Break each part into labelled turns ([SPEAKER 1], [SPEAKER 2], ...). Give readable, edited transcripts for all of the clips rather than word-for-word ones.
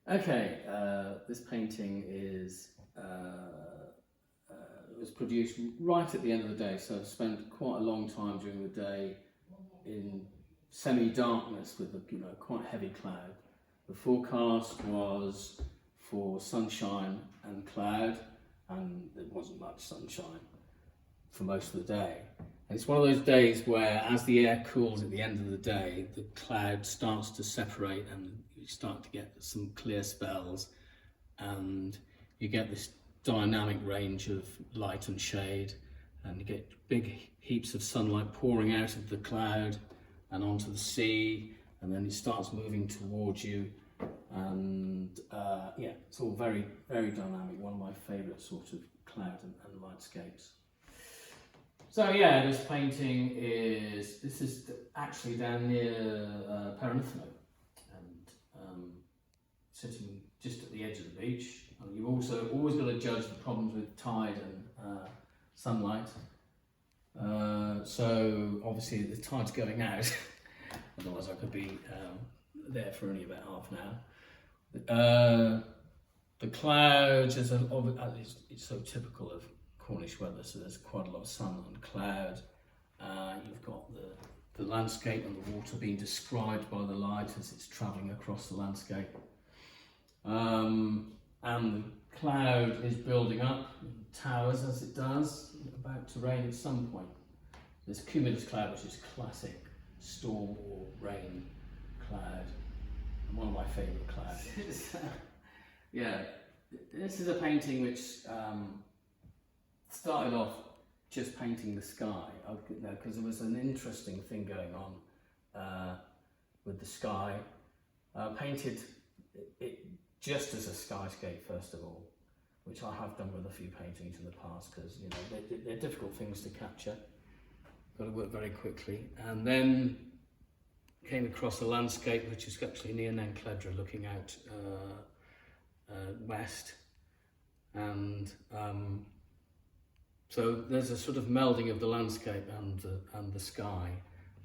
[SPEAKER 1] Okay, this painting was produced right at the end of the day, so I've spent quite a long time during the day in semi-darkness with quite heavy cloud. The forecast was for sunshine and cloud, and there wasn't much sunshine for most of the day. And it's one of those days where, as the air cools at the end of the day, the cloud starts to separate and you start to get some clear spells, and you get this dynamic range of light and shade, and you get big heaps of sunlight pouring out of the cloud and onto the sea, and then it starts moving towards you, and yeah, it's all very, very dynamic. One of my favourite sort of cloud and lightscapes. So yeah, this painting is actually down near Perennithno, and sitting just at the edge of the beach. And you've also always got to judge the problems with tide and sunlight. So obviously the tide's going out, otherwise I could be there for only about half an hour. The clouds it's so typical of Cornish weather, so there's quite a lot of sun and cloud. You've got the landscape and the water being described by the light as it's travelling across the landscape. And the cloud is building up, towers as it does, about to rain at some point. There's cumulus cloud, which is classic storm or rain cloud, and one of my favourite clouds. Yeah, this is a painting which started off just painting the sky, because there was an interesting thing going on with the sky. Painted it just as a skyscape first of all, which I have done with a few paintings in the past, because they're difficult things to capture. Got to work very quickly, and then came across a landscape which is actually near Nencledra, looking out west, and so there's a sort of melding of the landscape and the sky.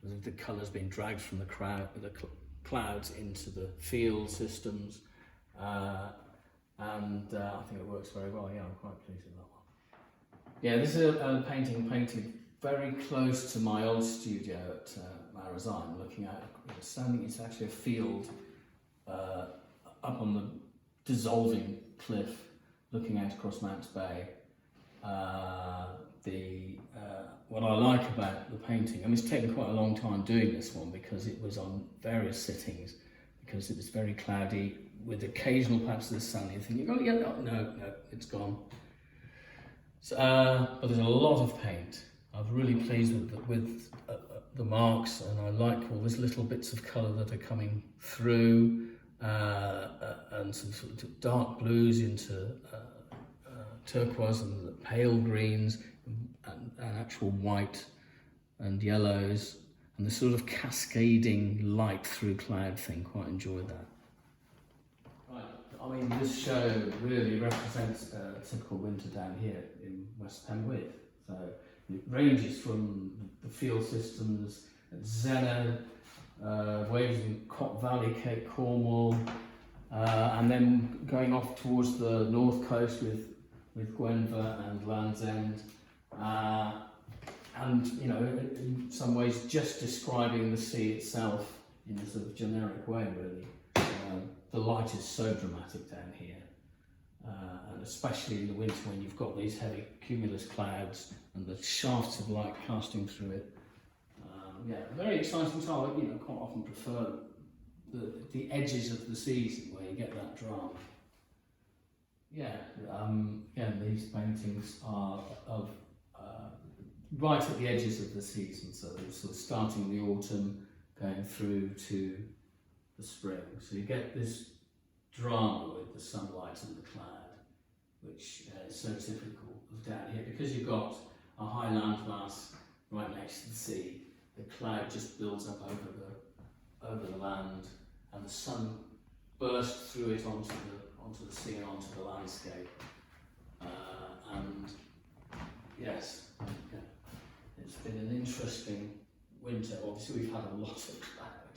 [SPEAKER 1] The colours being dragged from the clouds into the field systems, and I think it works very well. Yeah, I'm quite pleased with that one. Yeah, this is a painting painted very close to my old studio at Marazion, looking at standing. It's actually a field up on the dissolving cliff, looking out across Mounts Bay. What I like about the painting, and it's taken quite a long time doing this one because it was on various sittings, because it was very cloudy with occasional patches of sun. You're thinking, oh yeah, no, it's gone. So, but there's a lot of paint. I'm really pleased with the marks, and I like all these little bits of colour that are coming through, and some sort of dark blues into turquoise and the pale greens and actual white and yellows, and the sort of cascading light through cloud thing. Quite enjoyed that. Right, I mean, this show really represents a typical winter down here in West Penwith. So it ranges from the field systems at Zena, waves in Cot Valley, Cape Cornwall, and then going off towards the north coast with Gwenver and Land's End, and in some ways just describing the sea itself in a sort of generic way, really. The light is so dramatic down here, and especially in the winter when you've got these heavy cumulus clouds and the shafts of light casting through it. Yeah, very exciting time. I quite often prefer the edges of the season where you get that drama. Yeah, these paintings are of right at the edges of the season, so they're sort of starting in the autumn, going through to the spring. So you get this drama with the sunlight and the cloud, which is so typical of down here, because you've got a high land mass right next to the sea. The cloud just builds up over the land, and the sun bursts through it onto the sea and onto the landscape. And yes, it's been an interesting winter. Obviously we've had a lot of cloud,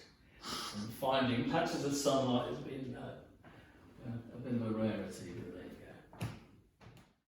[SPEAKER 1] and finding patches of sunlight has been